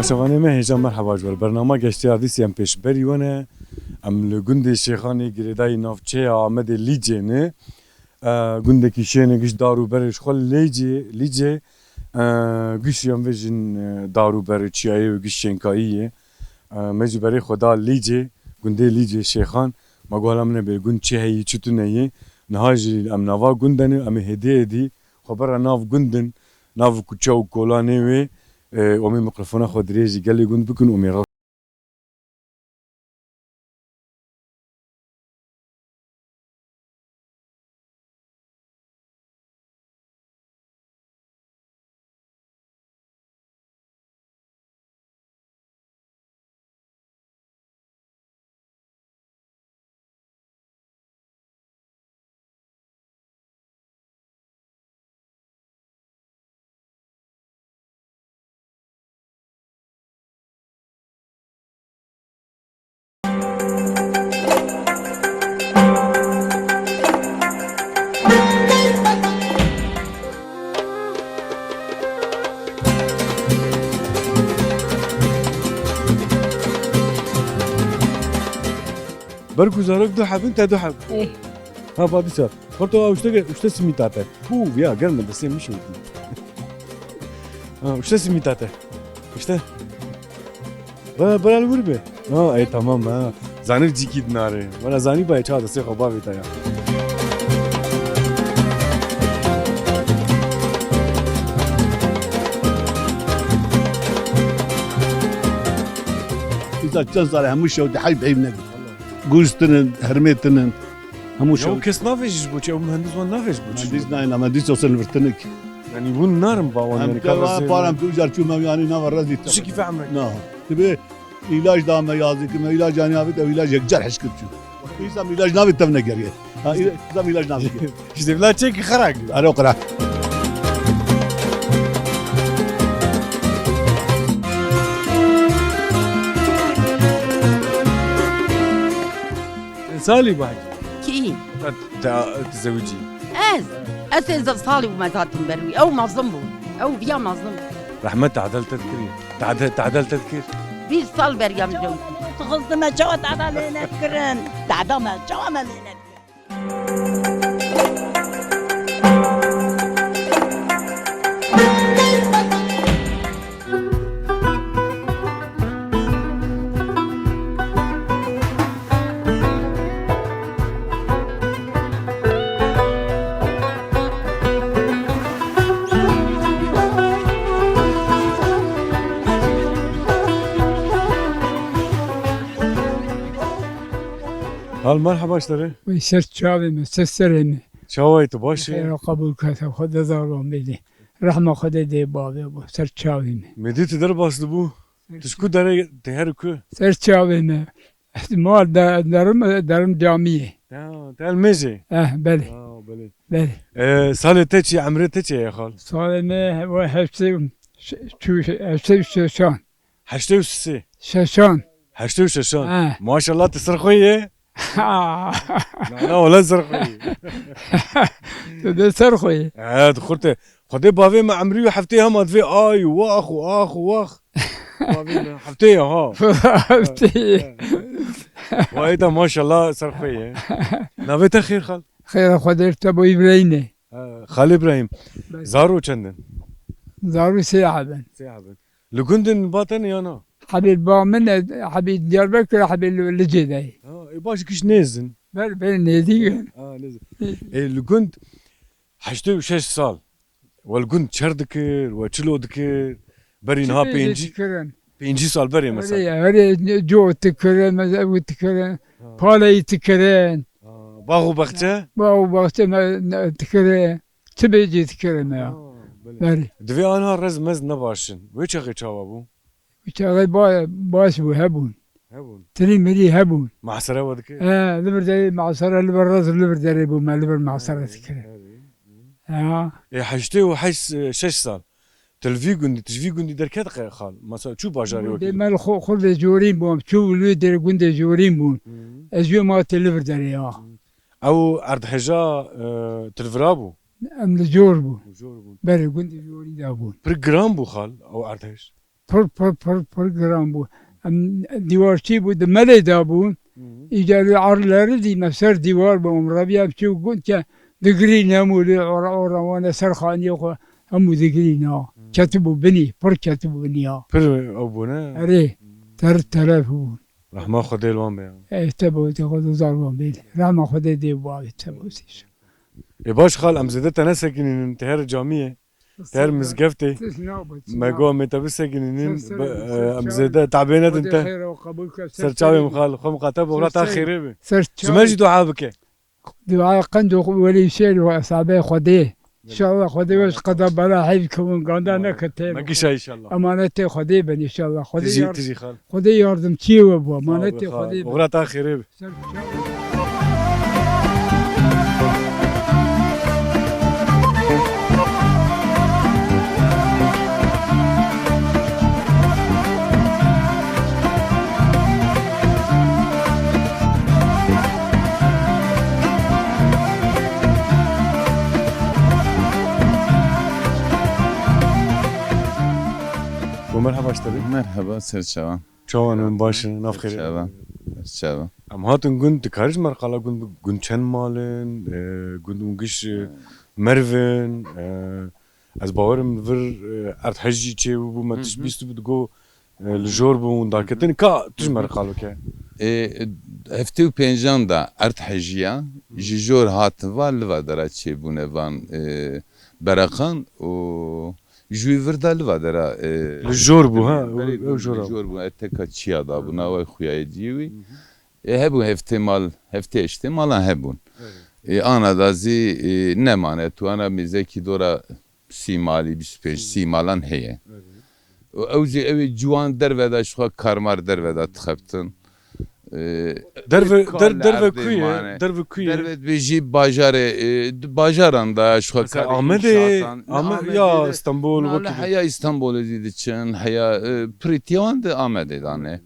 ناشوانه ما هیجا مرحبا جوال برنامه گشتی عدیسی هم پیش بریونه ام لگنده شیخانی گریدای نافچه آمد لیجه نه گنده کشینه گش دارو برش خال لیجه گش یم وجن دارو بر چیایی و گش شنکاییه مجی برای خدا لیجه گنده لیجه شیخان ما گوالم نه به گند چه هی چطونیه نهاجی ام نوا گندنه ام هدیه دی خبر ناف گندن ناف کوچه و کلانه و اومی میکروفون خود ریزی گلی گند بکن اومی را برگزارک دو حب انت دو حب ايه ها بعد صار برضو وش سميتاته هو يا قرن بس مش وش سميتاته وش برا الوربه اي تمام زانر جيكيد ناره وانا زاني باي چا دسه خبا بيتا يا إذا تنزل هموشة ودحي بعيد نبي جوزتن هرميتن هموشة يوم كيس نافش بوچ او مهندس وان نافش بوچ مهندس ناينا مهندس وصل ورتنك يعني بون نارم باوان يعني هم بارم توجر شو ما يعني نور رزي شو كيف عمرك نعم تبي علاج دام يازك ما علاج يعني هذا علاج جرح شكل شو إذا علاج نابي تمنا قريه إذا علاج نابي ايش لا تشيك خرق أنا أقرأ سالي بعد كي تزوجي از اذا صالي وما زاتن بروي او مظلم بون او بيا مظلم رحمة تعدل تذكير تعدل تذكير bir sal bergem jom تغلط ما جوات على لنا كرن تعدا ما جوا ما لنا هل مرحبا اشتري ويسر شاوي سسرني شويت باشي خير قبول كتب خد دارم بدي رحمة خد دي بابي بو سر شاوي مديت درب بو تشكو داري تهركو سر شاوي احتمال درم جامعة تعال ميجي بله بلي بله سالي تيجي عمري تيجي يا خال صالمه وحبسي شو شان حشتي وسسي شاشان حشتي وششان ما شاء الله تسرخوية لا ولا سرخوية ده سرخوي دخلت خدي بافي مع عمري وحفتيها ما تفي اي واخ بافي حفتيها ها وايضا ما شاء الله سرخوية نبيت خير خال خير خدير تبو إبراهيم خال ابراهيم زارو چندن زارو ساعة لكندن باطن يا نا حبيب بامن حبيب دياربكر حبيب لجداي باش كش نيزن بل نيدي نيزن لكند حشتي وشش سال والكند شردكر وچلو دكر بري نها بينجي سال بري مثلا هري جو تكرن مزاو تكرن بالا تكرن باغو بخته ما تكرن تبيجي تكرن يا بري دوی آنها رز مز نباشن وچه خی چاوا بو؟ وشغل باش بو هبون هبون تري مري هبون معصره ودك؟ لبر داري معصرة لبر راس لبر داري بو ما لبر معصرة تكرن حشتي وحش 6 سال تشفي قندي دركات خال مثلا شو باجاري وكي؟ مال خل جورين بوم شو الولد در قند جورين بون ازيو ما تلبر داري او ارد حجا تلفرابو ام الجور بو بري قند جوري دابون برجرام بو خال او ارد حج پر گران بود دیوارچی بود ملی دا بود ایجاد عرلری دی مسر دیوار با ربی هم چی گفت که دگری نموده روان سرخانی خو همو دگری نه کتبو بنی پر کتبو بنی ها پر او بونه اره تر طرف بود رحمه خدا الوان بیان اتباعی خود زارمان بیل رحمه خود دیوار اتباعیش باش خال ام زده تنه سکنین تهر جامعه تهر مزگفته مگو متابع سکنین ام زده تعبینه انت سرچاوی مخال خو مقاطب وغلا تا خیره به زماجي دعاء بك دعاء قندو ولي شيل وأصابع خديه إن شاء الله خديه وش قدر بلا حيفكم قندنا كتير ما قشا ان شاء الله أمانتي خديه بني إن شاء الله تجي خال خديه يردم تشيو أبو أمانتي خديه وغلا تا خيره ومرحبا اشتري مرحبا سرچاوان شلون باشن ناف خير سرچاوان ام هاتن كنت كارج مرقلا كنت شن مالن كنت مقش مرفن از باورم فر ارت حجي تشي بو ما تشبيستو بدغو الجور بو داكتن كا تج مرقالو كه هفته و پنجان da art hejiya jijor hatin var liva dara çebune van berakan o جوی دل و داره الجور بو ها الجور بو اتکا چیا دا بو نوای خویای دیوی هبو هفته اشتمالا هبون آنا دازی نمانه تو آنا میزه کی دورا سی مالی 25 سی مالان هیه اوزی اوی جوان در ودا شخوا کارمار در ودا تخبتن در کویه در بیجی باجاران دا شو کار آمد یا استانبول وقتی حیا استانبول دیدی چن حیا پریتیان ده آمده دانه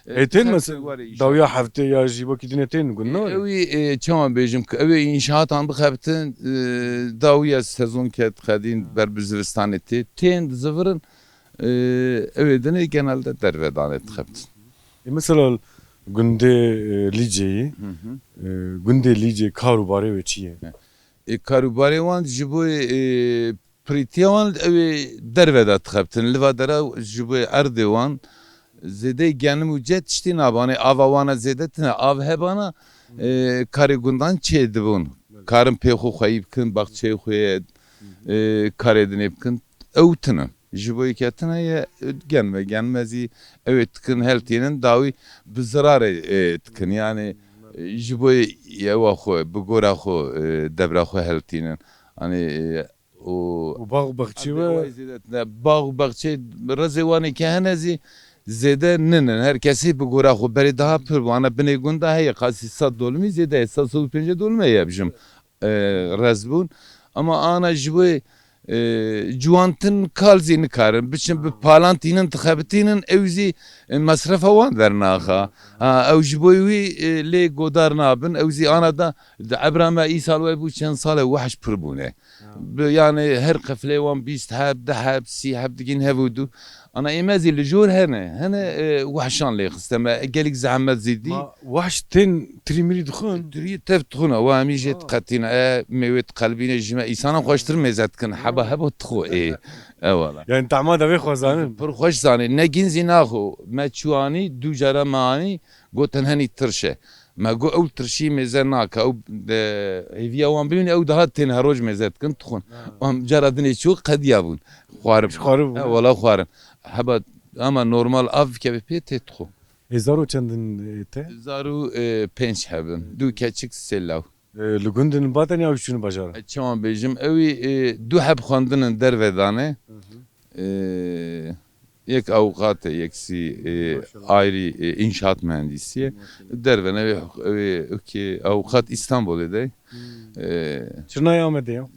ایتن مثلا داویا هفته یا جیبا کی دینتین گونه اوی چما بیجم که اوی انشاءات هم بخبتن داویا سezon کت خدین بر بزرستانتی تین زفرن اوی دنه genelde در ودانه تخبتن مثلا günde liceyi, günde lice karubare ve çiye. Karubare wan jibo pritiyan ev derveda tkaptin liva dera jibo erde wan zede genim ucet işte nabane avavana zedetine av hebana karigundan çedibun. Karın pehu khayib kin bakçe khoye karedin epkin evtinin. Jiboy ketine ya gelmezi evet tıkın heltinin davi bir zarar tıkın yani jiboy ya waxo bu gora xo devra xo heltinin hani o bağ bahçe ve bağ bahçe razevani kehanezi zede nenen herkesi bu gora xo beri daha pür bana bine gunda hay qasi sad dolmi zede esas ol pince dolma yapjım razbun ama ana jiboy جوانتن کالزی نکارن بچن به پالانتینن تخابتینن اوزی مصرف وان درناخا اوجبوی لی گودار نابن اوزی آنا دا عبرام ای سال و بو چند سال وحش پربونه yani her قفله وان 20 هاب 10 هاب 30 هاب دقين هبودو انا ايمازي الجور هنا وحشان لي خستما قالك زعمات زيدي وحش تن تريمري دخون تف دخون وامي جيت قتينا ميوت قلبينا جما انسان خوشتر ميزات كن حبا هبو تخو ايه والله يعني انت عماده بي خوزانن بر خوش زاني نگين زيناخو ما چواني دو جرا ماني گوتن هني ترشه ما جو اول ترشي ميزناك او هيفيا وان بين او دهات تن هروج ميزات كنت تخون ام جردني شو قد يابون خوارب والله خوارب حبا اما نورمال اف كبي تخو ازارو چندن ته زارو 5 هبن دو keçik سلاو لگوندن بعدن یا şunu bacara çaman bejim evi du hab xandının dervedane yek avukat yeksi ayrı inşaat mühendisi dervene evi ki avukat İstanbul'da Çırnaya amede ya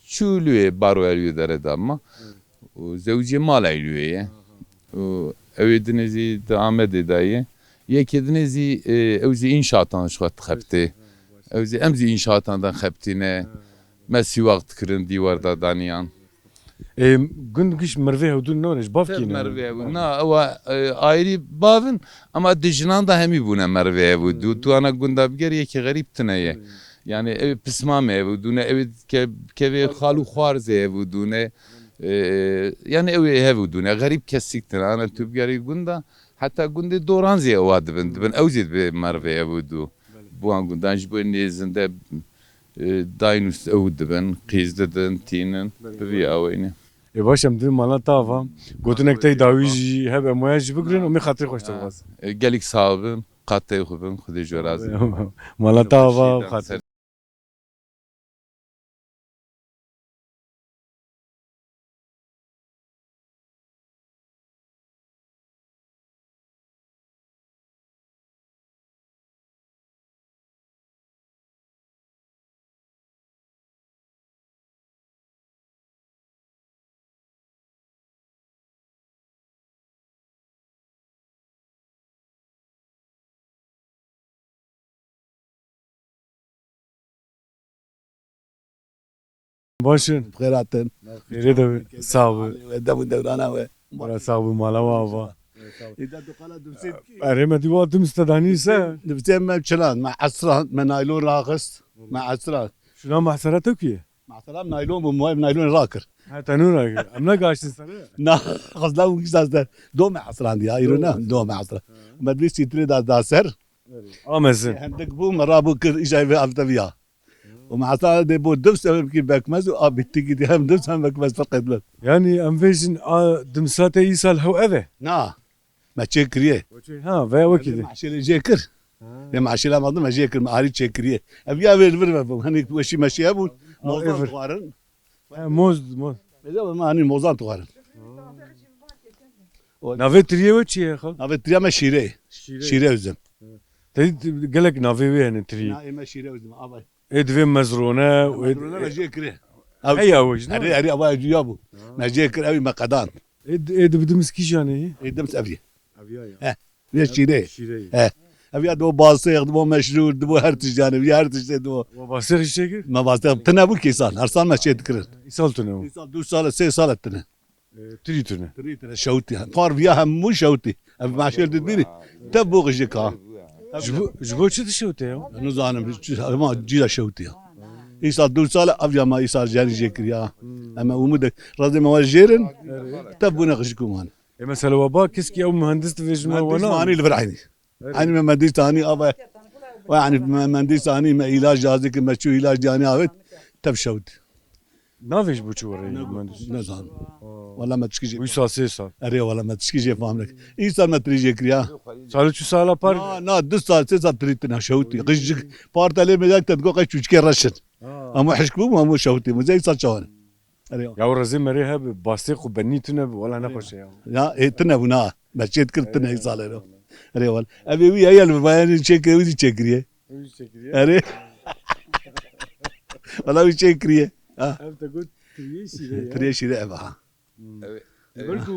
çülüye baro eliyor derede ama zevciye mal eliyor evi denizi devam edeydi yekidinizi evzi inşaattan şuat xapti evzi emzi inşaattan xaptine mesi vakt kirin divarda daniyan gund giş merve hudun noriş Teb bavki ne. merve bu. Na ewa ayrı bavın ama dijinan da hemi buna merve bu. Tu ana gunda bir yeki garip tıneye. Yani ev pismame bu dune ev keve halu xarze bu dune yani ev hev dune garip kesiktir ana tübgari gunda hatta günde doran ziye ovad ben evzid be merve bu du. Bu an gundan bu nezinde dainus evd ben qizdedin tinin bir awayne. Başım dedim mala tava. Gotunek tay dawici hebe moyaj bugrin o mi khatri hoş tabas. Gelik sağbım qattay xubum xude joraz. Mala tava khatri. Başın. خيراتن Yere de sağ دبو دورانا و Mala sağ mala vava. اذا دخل دبسيت Arema diva dım stadaniyse. دبسيت ما بشلان مع عسران ما نايلون راقص مع عسران Şuna mahsarato ki. مع سلام نايلون بمويه نايلون راكر Ha tanura. Amna gaçtın sana. نا قصلا وكذا دو مع عسران دي ايرونا دو مع عسران ما تبيش تري دا سر Amazın. عندك بو مرابو كر اجا في التبيا ومع عسران دي بو دبس كي بكمز وابتيكي دي هم دبس هم بكمز فقط بس Yani amvejin dım sate isal hav eve. نا ما تشكريه Ha ve vakidi. معشي جيكر يا معشي لا ما جيكر ما عاري تشكريه ابيا بير هني وشي ماشي ابو موزان إفر. تقارن Moz. اذا ما هني موزان تقارن Nave triye ve çiye khal. نافي تريا ما شيري شيري وزم Tedi gelek nave ve hani triye. نا ما شيري وزم ابا Edve mezrona. ما جيكر Hey avuj. اري اري ابا جيابو ما جيكر ابي ما قدان Ed bidim skijani. يدمس ابي Abiya ya. ليش شيري Şirey. ابي دو باصي يخدموا مشرور دو هرتش جانب يا هرتش دو Basır şekir. ما باصي تنا بو كيسان هرسان ما شي تكرر İsal tunu. دو سال سي سال تنا Tri tunu. تريد شوتي فار فيها مو شوتي ابي ما شيل تدبيري تبوغ جيكا Jbo çı dışıvte ya. نزانم ما جيلا شوتي يسال دو سال ابيا ما يسال جاني جيكريا اما ومدك رازي ما جيرن تبونا غشكم انا Mesela baba keski ev mühendis vejme مهندس wana. ماني اللي فرحني انا مهندس ثاني ابا يعني مهندس ثاني ما علاج جازك ما شو علاج جاني عاود تب شوتي Navej bu çuvarı mühendis. نزان والله ما تشكي Bu sası sal. اري والله ما تشكي جي فاهمك يسال ما تري جيكريا Salı çu sala par. نا دو سال سي سال تريتنا شوتي غشك بارت عليه مداك تدقو قش وشكي رشد اما حشكو ما شوتي مو زي صار شوان اري Ya razı meri hep bastı ku benni tune wala ne hoş ya. لا إيه تنا بنا ما شيت كرت تنا يصال له اري والله ابي ويا يا البيان شيك ويجي شكريه اري والله ويجي شكريه ها Ev de gut triye şire. تري شي لعبه Belki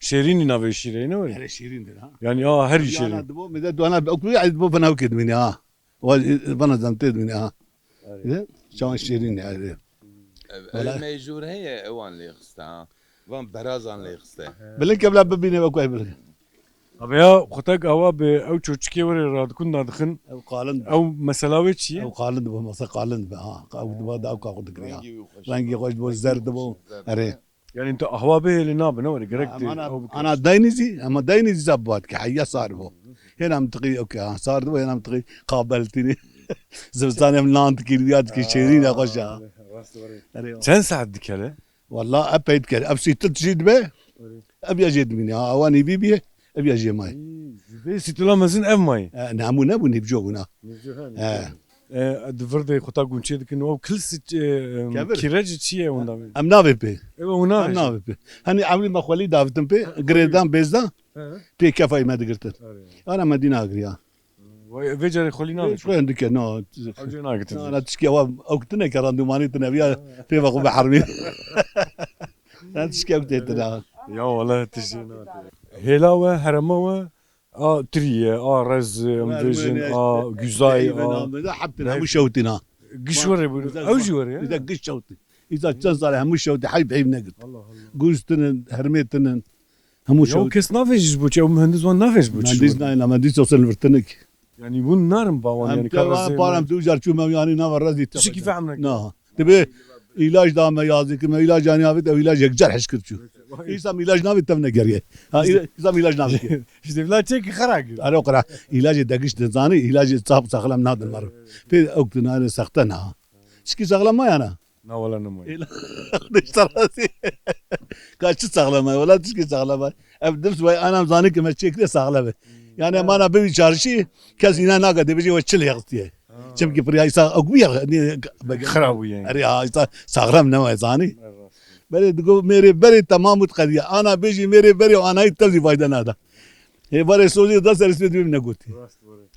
şerini nave şire ne var? اري شيرين ده ها Yani ya her انا şirin. دبو مدد وانا يعني دبو بنا وكد مني ها وانا زمتد مني ها شلون شيرين يعني ميجور هي اوان اللي خستا وان برازان اللي خستا بلك قبل ببيني بكوي بلك Abi ya kutak hava be ev çocuğu var radkun nadkın. او قالن Ev mesela ve çiye. او قالن دبو ما قالن ها او دبو دا او كاخد كريا رانجي خوش بو زرد دبو اري Yani ente hava be hele ne ne var gerek değil. انا داينزي اما داينزي زبات كحيا صار بو هنا متقي اوكي صار بو هنا متقي قابلتني زبزاني من لانت كيليات كي شيرين يا خوشا Sen saatlik hele. والله ابيت كده ابسي تجيد به ابي اجيد مني اواني بيبي ابي اجي ماي Ve situlamazın ev mayı. نعمو نبو نبجو هنا Dvırda kutak gunçe dikin o kilsi kiracı çiye ondan. ام نافي بي Ev ona. ام نافي بي هني عملي ما خولي دافتن بي قريدان بيزدا بي كفاي ما دقرتن انا مدينه اغريا Ve cari xolina. شوي عندك نو Avcı ne gittin? انا تشكي اوكتنا كراندوماني تنبيا في بقوا بحرمي انا تشكي اوكتنا Ya valla teşekkür Hela ve herama ve a triye, a rez, amvejin, a güzay, a حبتنا مو شوتنا giş var ya bu. Avcı var ya. اذا قش شوتي اذا كان صار هم شو حي بعيب نقد قوستن هرميتن هم Ya شو o kes nafeş bu. O mühendis van nafeş bu. ما ديز نايل ما ديز وصل فرتنك Yani bu narım bavan yani هم بارم توجر شو ما يعني نافر رزي Kişi kife amrak. نه تبي علاج دام يازك ما علاج يعني هذا علاج يقجر حشكر شو إذا علاج نابي تمنا قريه إذا علاج نابي İşte vla çek kharak. أنا أقرأ علاج دقيش تزاني علاج صاحب سخلم ناد المرة في وقت أنا سختنا شكي سخلم ما أنا Na wala ne moy. اشتراسي كاش سخلم ولا تشكي سخلم أبدل شوي أنا مزاني كم تشيك سخلم يعني ما أنا بيجي شارشي كازينا ناقد بيجي وتشل يغطيه كم كبريا يسا أقوياء Kharab yani. أري ها سخلم نوع زاني بری دگو میری بری تمام قضیه آنا بیشی میری بری و آنایی تلزی فایده نده هی بری سوزی 10 سال اسمه دویم نگوتی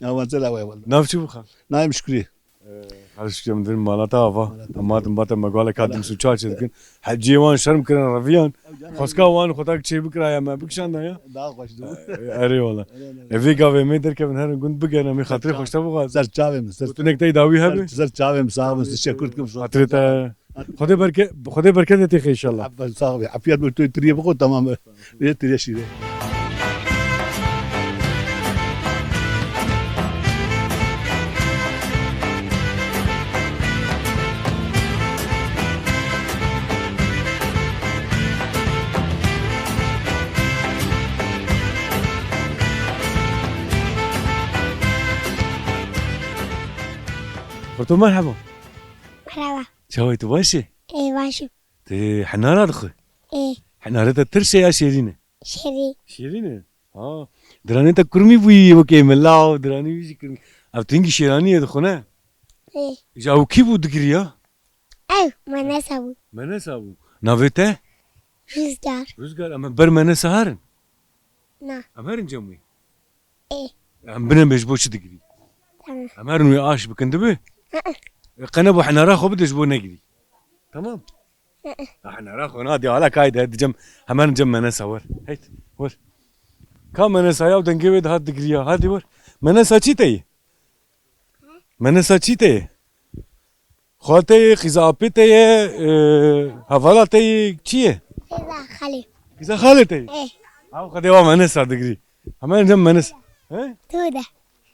اما چلا وای والله Nafçı bu khan. نایم شکری Karışıkım dedim malata hava. Ama batım magala kadım su çarçıdın. Hacıvan şerm kıran raviyan. Xoska wan xotak çey bikraya ma bikşanda ya. daha hoş du Eri wala. Evi gave me der kevin her gün bigana mi khatri xoşta bu gaz. سر چاویم سر Tunek tay davi habe. سر چاویم صاحب تشکر کم شو Hatri ta. Khode bereket eti inşallah. عبد صاحب عفیت بر تو تری بخو تمام یه تری شیره Fırtın merhaba. مرحبا Çavay tu başı. ايه باشو Te hanara dıkı. ايه Hanara da tırse ya şerine. شري Şerine. Ha. Drani ta kurmi buyi bu kemellav. Drani bizi kurmi. Ab tingi şerani ya dıkına. ايه Ja ki bu dikri ya. ايوه ما نسبوا Menesa bu. Navete. رزقار Rüzgar ama ber menesa harın. نا Amarin camı. ايه Am bina mecboçu dikri. تمام Amarin uya aş bikindi bi. قنا ابو حنا راخو بدش بو نقدي تمام احنا راخو نادي على كايد هاد جم همان جم منسا ور هيت ور كم منسا يا ودن جيد هاد دقريا هادي ور منسا تشيتي منسا تشيتي خواتي خزابتي هفالاتي تشيه اذا خلي اذا خالتي ايه او خديوا منسا دقري همان جم منسا ها تودة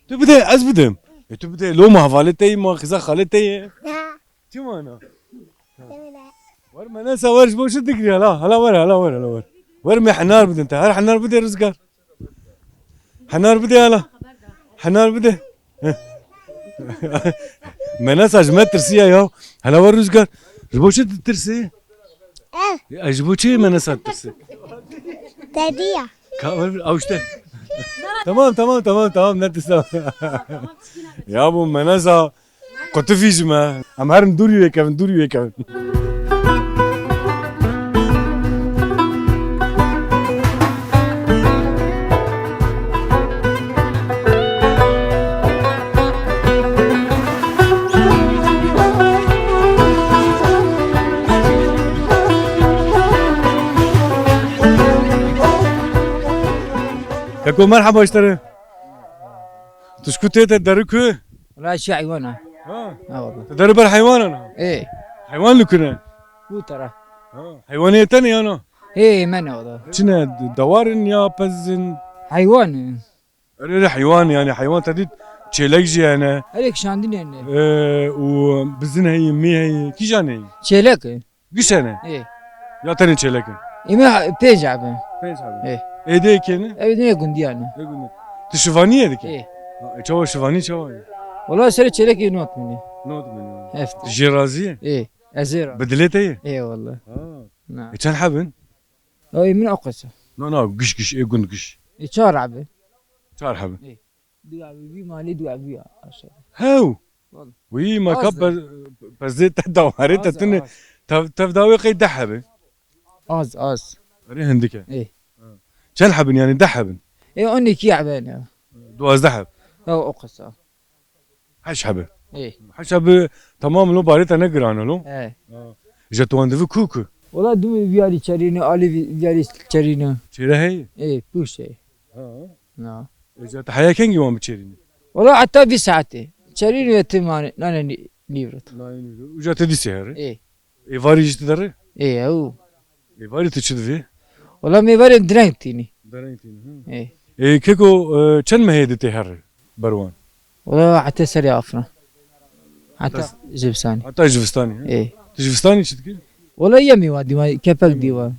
تبدا از بدم تبدا لو ما هفالتي ما خزا خالتي نا شو انا تودة ور منسى ورش بوش تقري هلا ور ور ما حنار بدي انت هل حنار بدي رزقار حنار بدي هلا حنار بدي منسى اجمد ترسيا يا هلا ور رزقار جبوش ترسي ايه اجبوشي منسى ترسي تديا كاور اوشته تمام لا تسلم يا ابو منسى كنت في جماعه ام هرم دوري كمان كاكو مرحبا اشتري تشكو تيتا تدركو لا شيء حيوانه اه والله تدرب الحيوان انا ايه حيوان لكنا هو ترى حيوانية تانية انا ايه منه والله شنو دوارن يا بزن حيوان حيوان يعني حيوان تديد تشيلكجي انا عليك شاندين يعني وبزن هي مي هي كي جاني شيلك قش انا ايه يا تاني تشيلك إما بيجعب فين صاحبي ايه ايه دي كينا ابي دنيا قنديانا تشوفانية ديك ايه شو شوفاني شو والله سرت شيلك ينوط مني نوت من عرفت جيرازية ايه ازيرا بدلت هي ايه والله اه نعم كان حبن ايه من اقصى لا قش ايه قند قش يتشارع صار حبن دوابي مالي دوابي هاو والله. وي ما قصدك. كبر بزيت دواريتا تن تفداوي قيد دحبن از ري هندك ايه كان حبن يعني دحبن ايه اني كي عبانه دواز دحب او اقصى حش حبن ايه حش حب تمام لو باريتا نقرانا لو ايه جاتوان دفو كوكو والله دو فيالي تشارينا علي فيالي تشارينا تشيرا هي ايه بوشي اه نعم جات حيا كينجي وام تشيرين والله حتى في ساعتي تشارينا يتمان انا ليفرت وجات دي سهر ايه ايفاري جيت دري ايه او ايفاري تشد فيه والله ميفاري درنتيني درينتين ايه اي كيكو كان ما هي دتي هر بروان والله حتى سريع افرا حتى جبساني حتى جفستاني ايه جفستاني شتكي والله يمي وادي ما كفل ديوان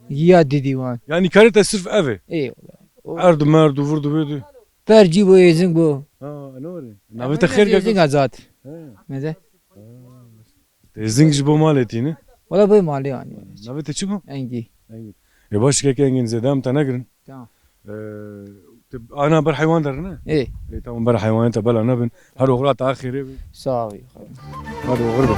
يادي ديوان يعني كانت السرف افي ايه ارد مارد وفرد بيدو فرجيبو يزنبو نوري نبت خير يزنق ازات ماذا زنج جبو مالتي والله بي مالي يعني نبت تشبو عندي يا باش كيك انجن زدام تنقرن تمام انا بر حيوان درنا ايه تمام بر حيوان تبلا نبن هارو غلط اخر صافي هارو غربه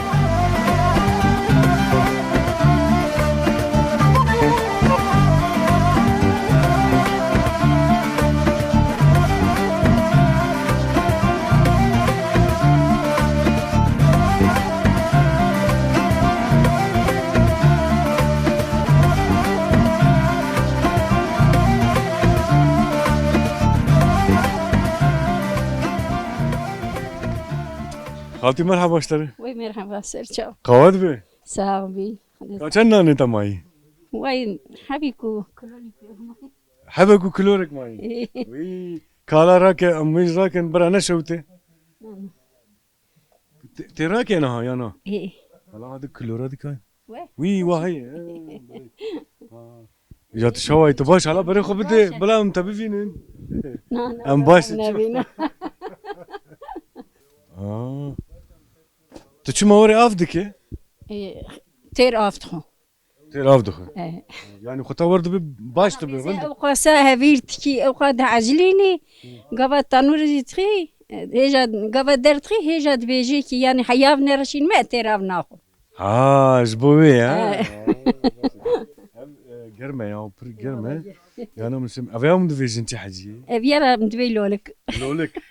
خالتي مرحبا اشتري وي مرحبا سيرتشاو قواد بي صاحبي كان انت ماي وين حبيكو حبكو كلورك ماي وي كالا راك اميج راكن برانا شوتي تراك انا ها يانا ايه والله هذا كلورا دي كاي وي وي وهي جات شوي تباش على بري خبدي بلا متبفين ام باش نبينا تشو موري افدك تير افتخو تير افدك ايه يعني خطا ورد باش تبي غند وقاسا هفيرتكي وقاد عجليني قبا تنور تخي هيجا قبا درتخي هيجا بيجيكي يعني حياف نرشين ما تير ناخو جبوي ها جرمه يا بر جرمه انا مسم افيام دفيجن تي حجي بيرا مدوي لك لولك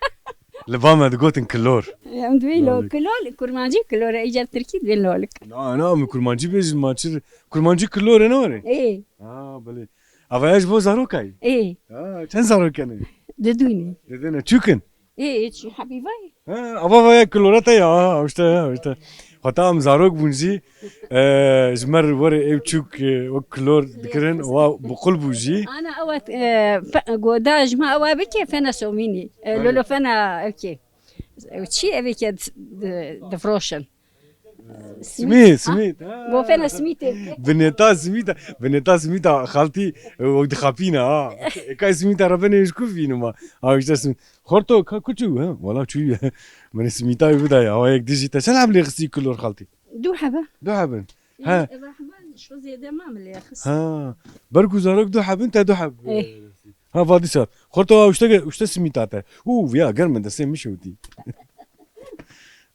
لفاما دغوتن كلور مدوي لو كلول كرمانجي كلور ايجا تركي دوي لك لا من كرمانجي بيج ما تشر كرمانجي كلور انا وري ايه بلي افياج بو زاروكاي ايه كان زاروكني ددوني ددنا تشوكن ايه شو حبيبي افا فيا كلورتا يا وشتا خطام زاروك بونجي جمر وري ايبتشوك وكلور ذكرن وبقلب بوجي انا اوات قوداج ما اوا بكي فانا سوميني لولو فانا اوكي وتشي ابيك دفروشن سميت قو فانا سميت بنتا سميتا خالتي ود خابينا كاي سميتا ربنا يشكو فينا ما ايش اسم خرطو كوتشو والله شو من سميتا يبدا يا هيك ديجيتا شنو لي غسي كلور خالتي دو حبه ها شو زيادة ما ملي خص بركو زارك دو حب انت دو حب ها فادي صار خرطو وش سميتاته يا قرمن ده سم مش ودي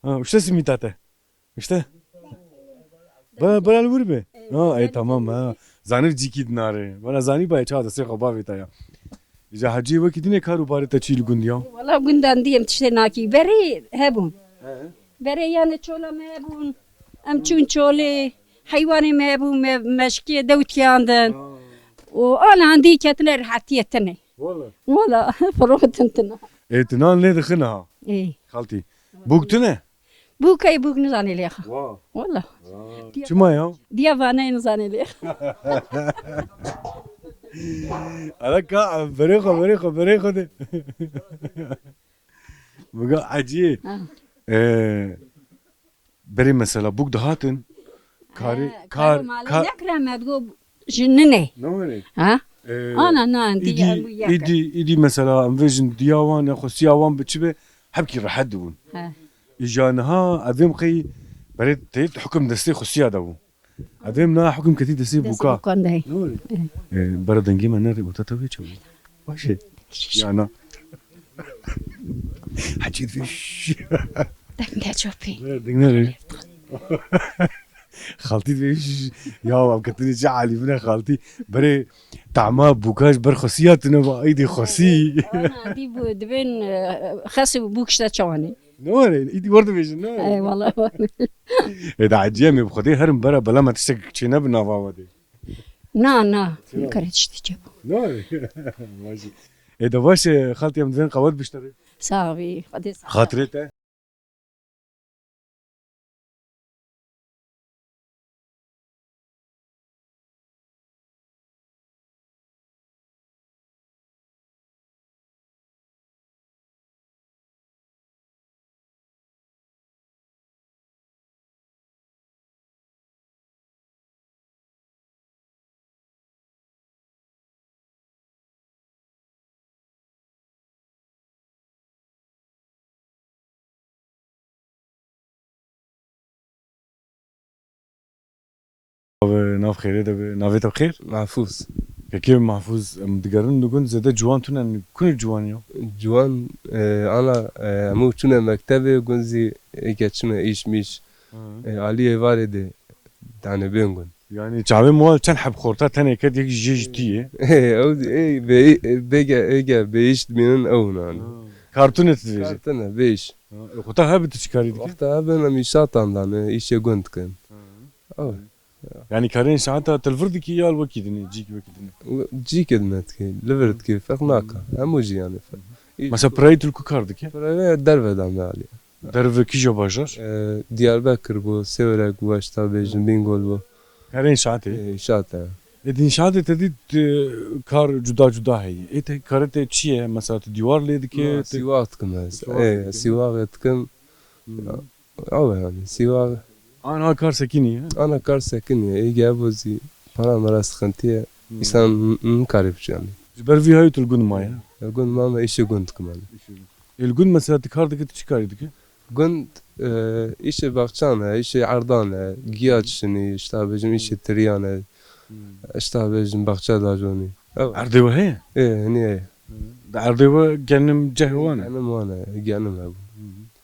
وش سميتاته وش بلا الوربه اي تمام زانف جيكي دناره وانا زاني باي چا دسه خبا ويتا يا اذا حجي وكدينه كارو باره تشيل غنديا والله غندان ديم تشتناكي بري هبون بري يعني چولا مهبون ام چون چولي حيواني مهبون مشكي دوتي عندن وانا عندي كتلر حتيتني والله فروت انتنا تنان ليه دخلها ايه خالتي بوقتنا بوكاي بوك نزاني ليخ والله شو ما يا ديافانا نزاني ليخ ألكا بريخو ده بقى عجيب بري مثلا بوك دهاتن كار يكرم ما تقول جنني نوري ها انا عندي ايدي مثلا انفيجن دياوان اخو سياوان بتشبه حبكي راح ادون اجانها ادم خي بريد تيت حكم دستي خصيا دو ادمنا حكم كتير دستي بوكا نوري بردنجي ما نري بوتاتوي تشو واش يعني حكيت فيش دك تشوفي دغنري خالتي فيش يا كتني جعلي من خالتي بري طعمها بوكاش برخصيات انا ايدي خصي انا دي دبن خاص بوكش تشواني نوري ايدي ورد فيش نوري اي والله اذا عجيمي بخدي هرم برا بلا ما تشتك تشينا بنافا دي نا كرتش تجيبو نوري ماشي اذا باش خالتي من قوات بيشتري صافي خاطرته ناف خير ده نافيت بخير محفوظ كيف محفوظ مدقرن نقول زاد جوان تونا كل جوان يو جوان أنا مو تونه مكتبه قنزي إيكاتشنا إيش ميش عليه وارد تعني بينقن يعني شعبي موال تنحب خورتا تاني كده يجي جيجتيه أو بيجا بيش بينن أو نان كارتونة تدريجي كارتنا بيش خطا هابت تشكاري ديك وقتها أبنا ميشاتان دانا إيش يقنت كان أو يعني كارين ساعتها تلفردك يا الوكيدني جيك وكيدني جي كدمت كي لفرت كي فقناكا أموجي يعني مثلا برايت الكوكاردك فرأي درفة دام علي درف كيجو باجر دياربكر بو سورك بو أشتا بيجن بينغول بو كارين ساعتي شاتا ادين شاده تدي كار جدا جدا هي ايت كارته چيه مثلا ديوار ليدك سيواغ تكمز ايه سيواغ تكم او يعني سيواغ انا كار سكيني انا كار ساكني اي جابوزي para maras خنتيه insan مكارف يعني جبر في هاي تلقون مايا يقول ماما ايش قلت كمان القون مثلا كاردك تشكاردك قلت ايش باغشانا ايش عرضانا جياتشني اشتابجم ايش تريانا اشتابجم باغشا داجوني عرضي وهي ايه هني ايه عرضي وجنم جهوانا انا وانا جانم ابو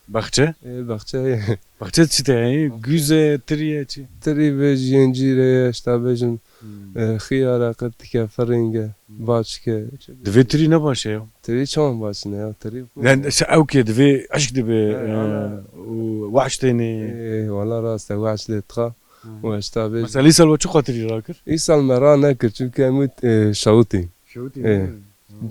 بخته ايه باغشا ايه بخته تشتاي جوزه ترياتي تري بجينجيري اشتابجم خيارة قرتك فرنجة باشكة دفي نبا شيء تري شلون باشنا تري لان اوكي دفي عشق دبي وعشتيني ايه والله راسته وعش لتخا واشتابج مثلا يسال وشو قاتري راكر يسال مرا ناكر شو كامت شوتي شوتي ايه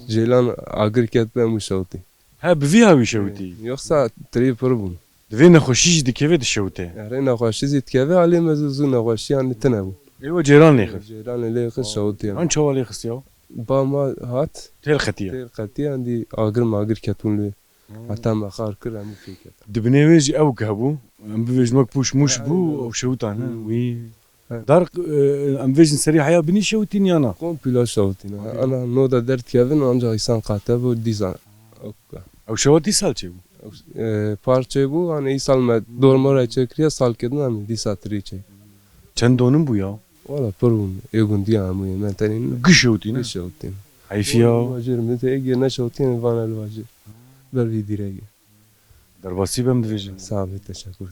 جيلان اجر كاتبه مو شوتي ها بفيها وشوتي يخسا تري بربون دفي نخشيش دي كيف الشوتي رينا خوشي زيت كذا علي مزوزنا خوشي يعني تنبو ايوه جيران ليخ جيران اللي خش شوتي ان شاء الله ليخ يا باما هات تيل ختيه تيل قتي عندي اجر ما اجر كاتون لي حتى ما خار كره مو فيك دبني ويجي او كهبو ام بيج مكبوش مش بو او شوتانا وي دار ام فيجن سريع يا بني شوتيني انا قوم بلا شوتي انا نودا درت كيفن انجا انسان قاتب وديزاين او شوتي سالتي parça bu hani isal med dormara çekriye sal kedin ami disatri çek. Çendonun bu ya. Valla perun egun diye ami men tanin gışotin. Gışotin. Ayfiya. Vajir mete ege ne şotin vanal vajir. Ber vidirege. Darbasi bem dvejin. Sağ ol teşekkür.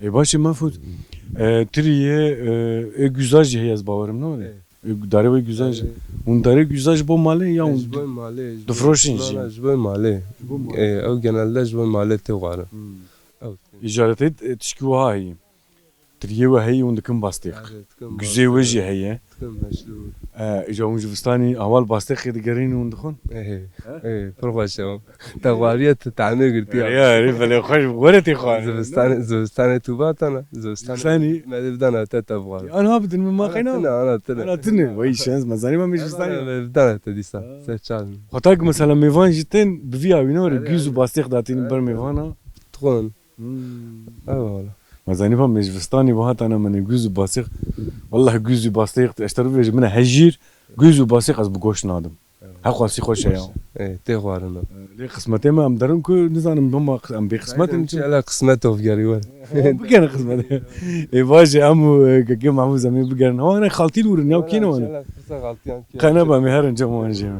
Başı mafut. Triye güzel heyaz bavarım ne olur? Dare ve güzel. Un dare güzel bu malı ya un. Jbon malı. Dufroşin jbon malı. O genelde jbon malı te var. İcaret tişkiwa hay. Triye ve hay un dikun bastık. Güzel veci hay. İca un jivstani aval bastık khid garin un dkhun. Profesyonel. Tağariyet ta'mir qirti. Ya rif le khoş ورتي خوان. زوستان توباتنا زوستان ما بدنا تتبغى. انا هابد من ما خينا. انا تني وي شانز مازاني ما مش جستاني. بدنا تديسا سچال. خطاك مثلا ميفان جتن بفيا وينور جوزو باستيق داتين بر ميفانا. تخون. والله. مازاني فهم مش فستاني وهات انا من جوزو باستيق. والله جوزو باستيق اشتري فيج منها هجير جوزو باستيق از بقوش نادم. حق واسي خوش يا. تغوارنا. لي قسمتي ما امدرن كو نزانم هم ام بقسمت ان شاء الله قسمته في قريوان. بقينا قسمتي. اي باجي امو كي معمو زمي بقرن هو انا خالتي ورنيا وكينا وانا. قنا بمهرن جمعان جيم.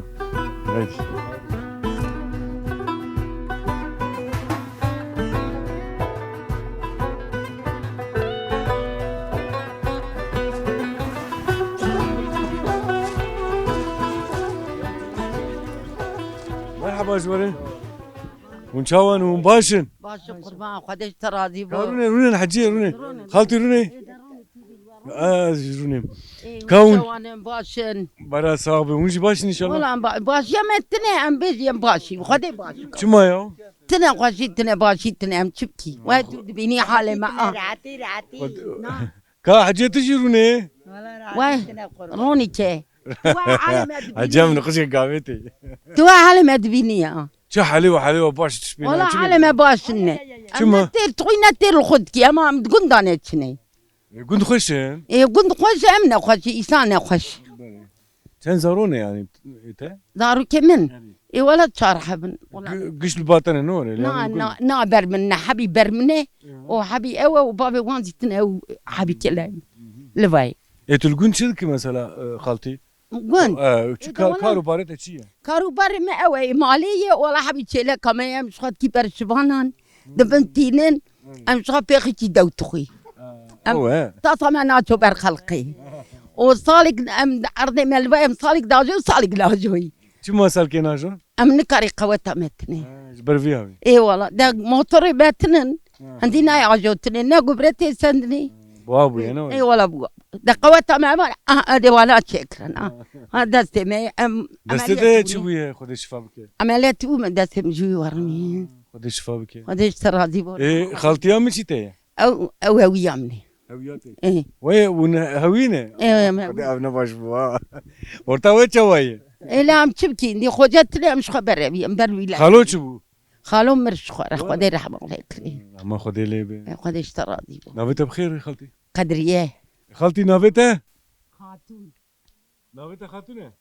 مرحبا جواري ونشاون ونباشن باشن قربان خدش تراضي بو روني الحجيه روني خالتي روني روني كون باشن برا صاحبي ونجي باشن ان شاء الله والله باش يمتني ام بيجي باشي خدي باشي شما يا تنا خوشي تنا باشي تنا ام تبكي وهاتو تبيني حالي ما راتي كا حجيه تجي روني روني كي عجام نقصي قامتي توا حالي ما تبيني شو حليوه باش تشبينا والله حالي ما باشن شما تير تقوينا تير الخدكي اما تقول دانتشني كنت خوشين ايه كنت خوش امنا خوش انسان خوش كان زاروني يعني انت دارو كمن ايه ولا تشارح ابن قش الباطن نور نا برمنا حبي برمنه وحبي اوا وبابي وانزي تنا حبي كلام لفاي تلقون شركة مثلا خالتي قلت كارو باريتا شيء كاروبار ما أوي مالية ولا حبي تشيله كمان مش خد كبر شبانان دبنتينن مش خد بيخي دوتخي تصمع ناتو بر خلقي وصالك أم أرضي ملوي أم صالك داجو صالك لاجوي شو ما سالكين اجون أم نكاري قوتا متني جبر فيها إيه والله ده موتوري باتنن عندنا عجوتني ناقو بريتي سندني بوابو يعني إيه والله بوا ده قوتا ما أدي ولا شكرا هذا استمع أم دستة شو هي خد الشفا بك عمليات ومن دسم جوي ورمي خد الشفا بك وديش تراضي بول ايه خالتي من شي تي أو هويامني هوياتي إيه وي هوينه إيه ما خدي ابنا باش بوا ورتا وي شوي إيه لا عم تبكي دي خوجت لي مش خبر أبي مبروي لا خالو شو خالو مرش خو خدي رحمه الله يكري ما خدي لي بي خديش تراضي بول نافته بخير يا خالتي قدريه خالتي نافته خاتون نافته خاتونه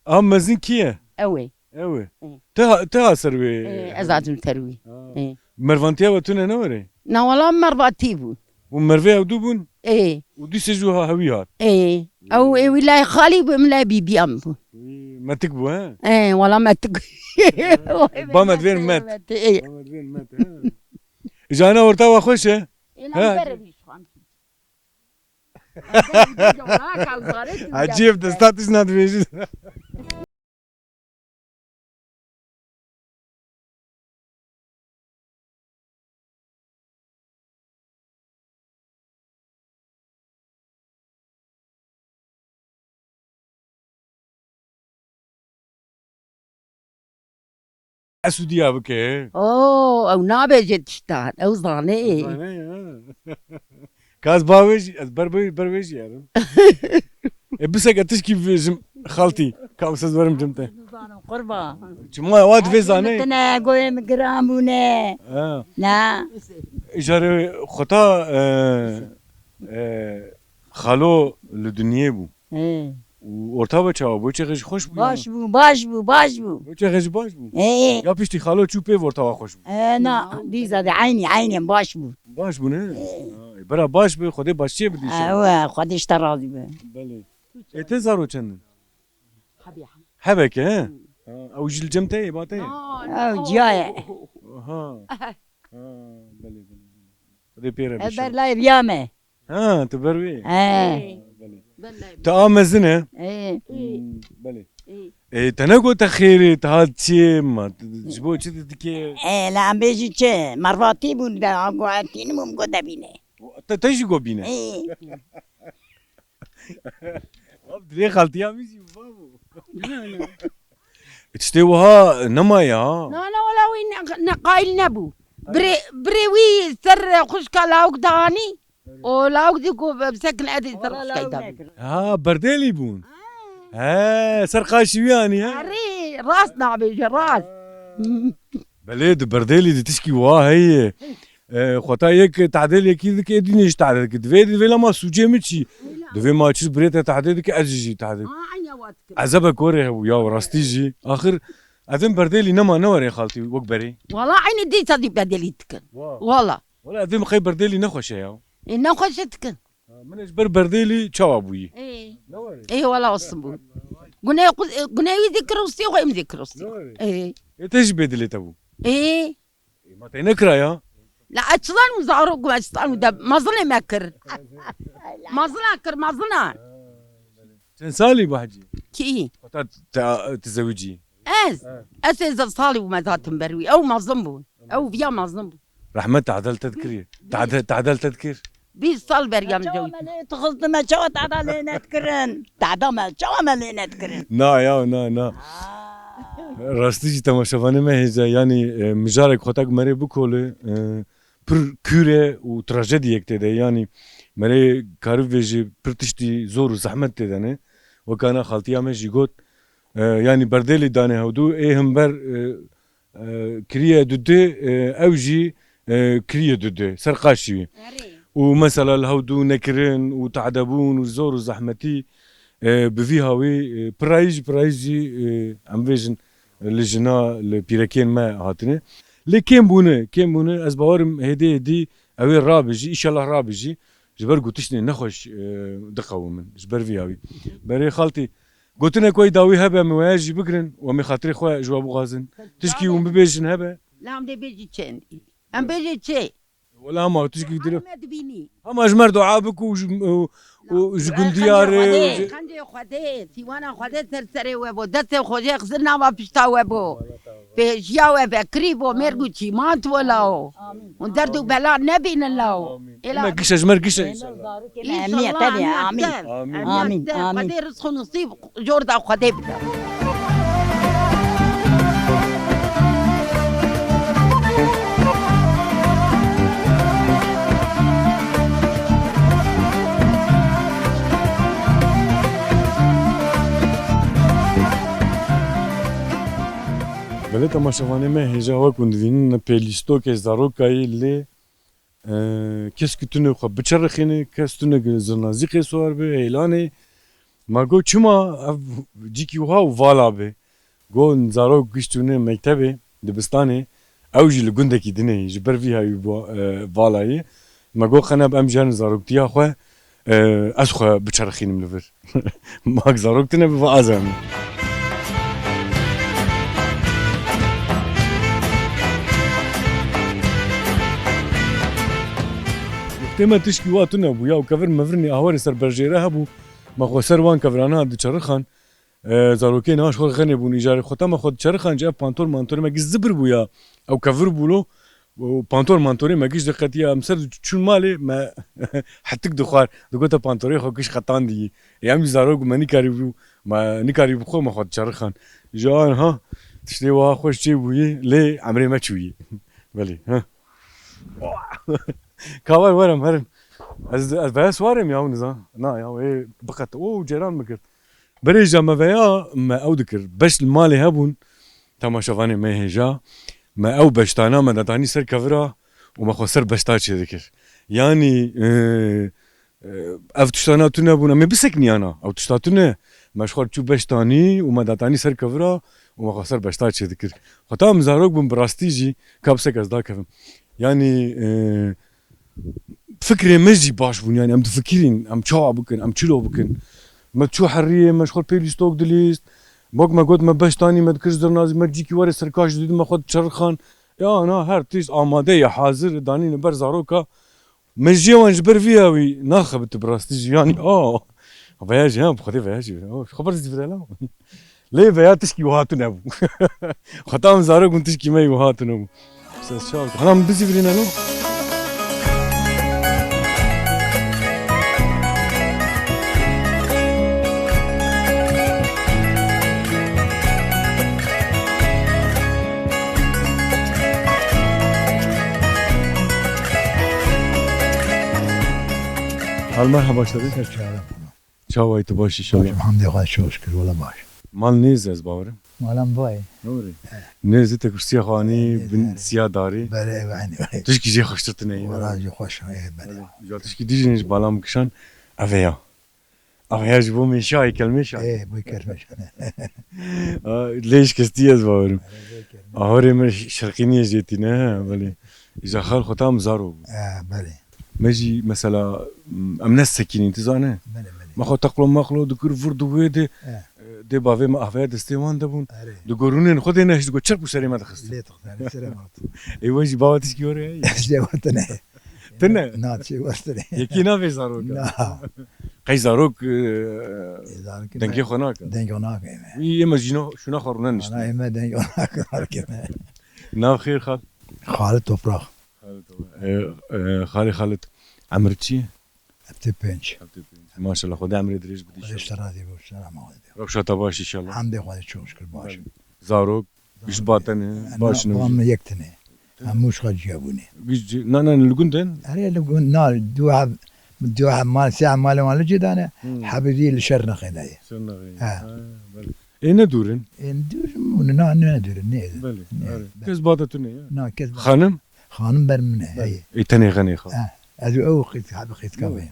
مزين كيه أوي ايوه إيه. تها سروي إيه أزعج تروي إيه مرفانتيا وتونه نوري نا والله مرباتيبو ومرفيا ودوبون إيه ودي سجوها هويات إيه أو إيه ولا خالي بملا بيبي أمبو ما تكبوا ها إيه والله ما تقول بامد فين مات إيه بامد فين مات جانا ورتا خوش ها عجيب دستاتش نادريج اسوديا بك أوه أو نابي جد شتان أو ظاني كاز باويج برويج يعني بس تشكي في خالتي كم استاذ ورم جمته قربا جماعه واد في زاني تنا قوي جرامونه لا جاري خطا خالو لدنيا بو ايه وارتبا تشاو بو چه خوش بو باش بو بو چه باش بو ايه يا بيشتي خالو چوبي ورتبا خوش بو انا دي زاد عيني باش بو نه برا باش بو خودي باش چه بدي ايوه خديش تراضي به بله اتزارو چند حبك ها او جيل جمتي باتي او جاي ها بله خودي بيرا ادر لا بيامه ها تبروي ايه تامزنه ايه بله تناقو تخيري تهاتشي ما جبو چه دكي ايه لا عم بيجي چه مراتي بون دا قاعدين مم قد بينه تجي جو بينه ايه دري خالتي اميزي بابو تشتوها نمايا لا ولا وين نقايل نبو بريوي سر خشكا لاوك داني ولاوك ديكو بسكن ادي سر خشكا داني ها برديلي بون ها سرقاشي يعني ها ري راسنا بيجي راس بلاد برديلي دي تشكي واه هي خطا يك تعديل اكيد كي دينيش تعديل كدفي لا ما سوجي متشي دفي ما تشي بريته تعديل كي اجي تعديل عزبك كوري ويا راستيجي اخر اذن برديلي نما نور يا خالتي وكبري والله عيني دي صدي بدليتك والله ولا اذن خي برديلي نخش يا نخشتك من اجبر برديلي تشاو ابوي ايه والله اصبو قناي ذكرستي وغيم ذكرستي ايه تيجي بدلي تبو ايه ما تنكرا يا لا اصلا مزارق واصلا ده مظلم اكر مظلم سالي بحجي كي تزوجي اذا صالي وما ذات مبروي او مظلم او فيا مظلم رحمة تعدل تذكير تعدل تذكير بيصال بريام جوي تخلط ما شو تعدل نذكرن تعدل ما شو ما نذكرن نا يا نا راستيجي تماشافانه ما هيجا يعني مجارك خطاك مري بكوله پر كوره و تراجيدي يكتده يعني مري كارو فيجي برتشتي زور وزحمت تدنه وكان خالتي امجي قلت يعني برديلي دانه هودو ايه همبر كريه دودي اوجي كريه دودي سرقاشي ومثلا الهودو نكرن وتعذبون وزور وزحمتي بفيهاوي برايجي عم فيجن لجنا البيراكين ما هاتنه لكن بونه از باورم هدي اوي رابجي ان شاء الله رابجي جبر قوتشني نخش دقوا من جبر فياوي بري خالتي قلت لنا كوي داوي هبه مواجي بكرن ومي خاطري خويا جواب غازن تشكي ومبيجن هبه لا عم بيجي تشندي عم بيجي تشي ولا ما تشكي ديرو ما تبيني اما جمر دعابك وجقن دياري خنجي خدي تيوانا خدي ترسري وبو دت خوجي خزنا ما بيشتا وبو بيجيا وبو كريبو ميرغو تشي مات ولاو وندردو بلا نبي نلاو ما كيش جمر كيش ان شاء الله امين امين امين خدي رزق نصيب جوردا خدي بدا بله تماشاوانه ما هجا وکن دین پیلیستو که زاروکایی لی کس کتونه خو بچرخینه کس تونه زنازی قصور به اعلانه ما گو چما جیکی وها و والا به گو زاروک گشتونه مکتبه دبستانه اوجی لگنده کی دنه جبر وی های والایی ما گو خناب ام جان زاروک تیا خو از خو بچرخینم لور ما زاروک تنه به وازم تما تشكي واتنا بويا وكفر مفرني اهوري سر برجيره هبو ما خو سر وان كفرانا دي چرخان زاروكين هاش خور غني بوني جاري ختم خود چرخان جاب پانتور مانتور ما زبر بويا او كفر بولو وبانتور مانتوري ما كيش دقتي امسر شون مالي ما حتك دخار دقوتا بانتوري خو كيش خطان دي يام زاروك ما نيكاري ما نيكاري بخو ما خود چرخان جان ها تشتي وا خوش جي بوي لي عمري ما تشوي بلي ها كاوي ورم هرم از بس وارم يا ونزا نا يا ايه بقت او جيران مكر بريجا ما فيا ما او ذكر باش المالي هبون تماشافاني ما هجا ما او بشتانا ما داتاني سر كفرا وما خسر بشتاش ذكر يعني اف تشتانا تنبونا ما بسكني انا او تشتاتنا مشغول تشو بشتاني وما داتاني سر كفرا وما خسر بشتاش ذكر خطام زاروك بن براستيجي كابسك از داكفم يعني فكري مجي باش بون يعني ام تفكرين ام تشوا بكن ام تشلو بكن ما تشو حريه مشغول بيليستوك دليست بوك ما قلت ما باش تاني ما تكرش درنازي ما تجيكي ورا سركاش ديد ما خد شرخان يا انا هر تيس اماده يا حاضر داني نبر زاروكا مجي وانجبر فيها وي ناخبت براستيجي يعني فياجي ها بخدي فياجي خبر زي بدلا ليه فيا تشكي وهاتو نبو ختام زاروك من تشكي ماي وهاتو نبو بس شاو انا مبزي فرينا نو هل مرحبا شديد شاو ايتو باش ان شاء الله الحمد لله شو شكر ولا باش مال نيز از باورم مالم باي نوري نيز تكرسي خاني بن سيا داري بله يعني تشكي جي خشتني ولا جي خوش بله جا تشكي ديجي بالام كشان افيا افيا جبو من شاي كلمه شاي ايه بو كلمه ليش كستي از باورم اهوري من شرقينيه جيتينا بله اذا خال ختام زارو بله ماجي مثلا امناس سكينين تزانه ما خو تقلو مخلو دكر فردو ويدي دي بافي ما افيا دستيوان دبون دغورونين خدينا هش دغ تشربو سري ما دخست ليه تخدم سلامات اي وجي باوتش كيوري جاوتنا تنا ناتشي وستني يكينا في زاروك قي زاروك دنجي خناك دنجي هناك يما جينو شنو خرنا نشت انا ما دنجي هناك ناو خير خال خالد توفراخ خالد عمرتشي ابتي بنش ما شاء الله خدي عمري دريج بدي اشترى دي واشترى ما روشة باش ان شاء الله الحمد لله شو شكر باش زاروك ايش باتن باش نو ما يكتني مش خد جابوني نا لقندن اري لقون دوها مال ساعه مال جد انا حبيبي لشرنا خداي ايه ندورن ندورن كيف باتتني نا كيف خانم برمنه هي اي تاني غني خال او خيت حب خيت كمان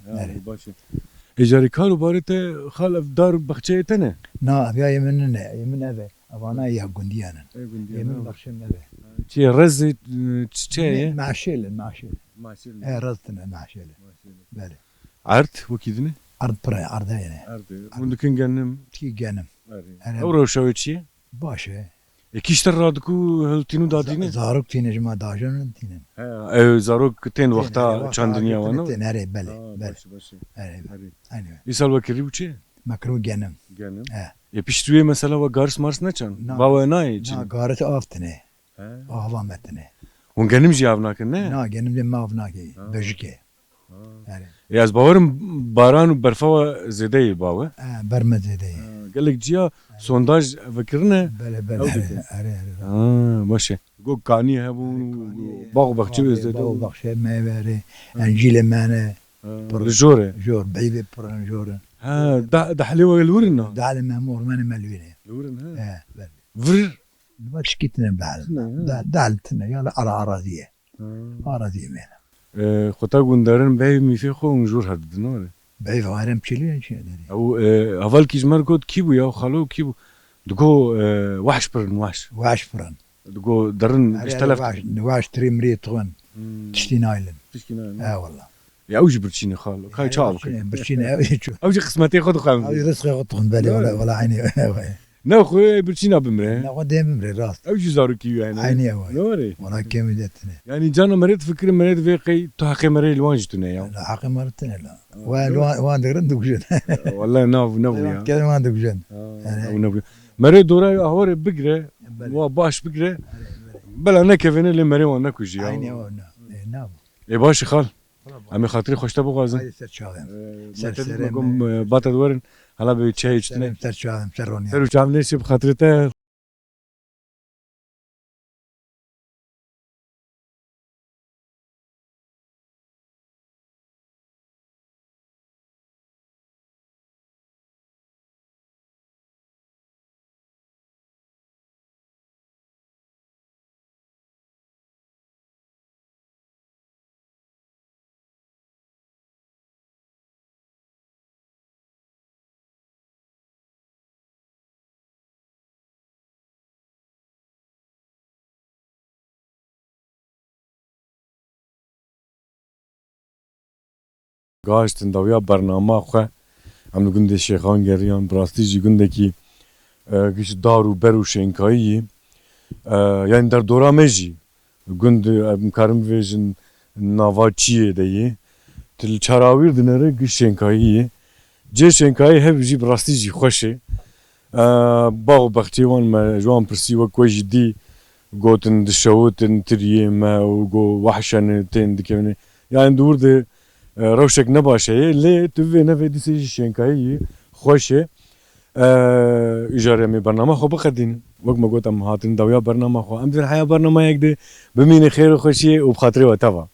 اجاري كارو بارته خال دار بخچه تنه نا ابي يمن ابي ابانا يا غنديانا يمن بخشم ابي شي رز شي معشيل ايه رزتنا معشيل بله عرت وكيدني أرض برا أرض يعني عرت كن جنم تي جانم أورو شوي شيء باشه كيشتر رادكو هلتينو دادينه زاروك تينا جما داجن تينا زاروك تين وقتا چند دنيا وانا نري بله بله أيوة يسال وكري وشي مكرو جانم جنم يبيشتوي مثلا وغارس مارس نچان نا. باوا ناي نا قارت آفتنه آوا متنه ون جنم جيابنا كنه نا جانم لما آفناكي بجكي ياز باورم باران وبرفا زيدي باوا برمزه دي قال لك جيا سونداج فكرنا بله بله ماشي جو كاني هبون باغ بخشي باو بخشي ما بره انجيل مانا الجوري جور بعيد بران جور ها ده حلوه الورنا ده على مامور ماني ملوينه الورنا بله فر ما تشكيتنا بحال ده علتنا يلا أراضيه أراضيه مانا خطا قندارن باي ميفي خو نجور هاد نور بعيد غارم تشيلين شيء داري او هفال كيجمر كود كيبو يا خالو كيبو دكو وحش برن وحش واش فرن دكو درن اشتلف واش تري مريت غن تشتي نايلن تشكينا والله يا اوجي برشيني خالو كاي تشالو برشينا اوجي قسمتي خد خام هاي رزقي غطغن بالي ولا عيني نو خويا برشينا بمره لا قدام مري راس اوجي زارو كيو يعني عيني هواي نوري ولا كم دتنا يعني جانا مريت فكر مريت في تحقي مري الوانجتنا يا لا حقي مرتنا لا وان دغرن دوجن والله نو يا كذا وان دوجن او نو مري دورا هوري بقره وباش بقره بلا نكفين اللي مري وانا كوجي عيني نعم اي باش خال امي خاطري خوش تبو غازن هاي سرشاهم سرسرم بات دورن هلا بيتشاي يشتني سرشاهم سروني سرو شامل شي بخاطرته گاشتن دویا برنامه خو ام گنده شیخان گریان براستی جی گنده کی گش دارو برو شنکایی yani در دورا مجی گند ام کارم ویژن نواچیه دی تل چراویر دنره گش شنکایی جه شنکایی هف جی براستی جی خوشه باغ بختیوان ما جوان پرسی و کوی جدی گوتن دشوتن تریه ما و گو وحشن تن دکونه yani durdu روشك نباشه لي توفي نفي ديسي شنكاي خوشه اجاره مي برنامه خو بقدين وقت ما قلت ام هاتن دويا برنامه خو ام الحياه برنامه يقدر بمين خير وخشي وبخاطري وتوا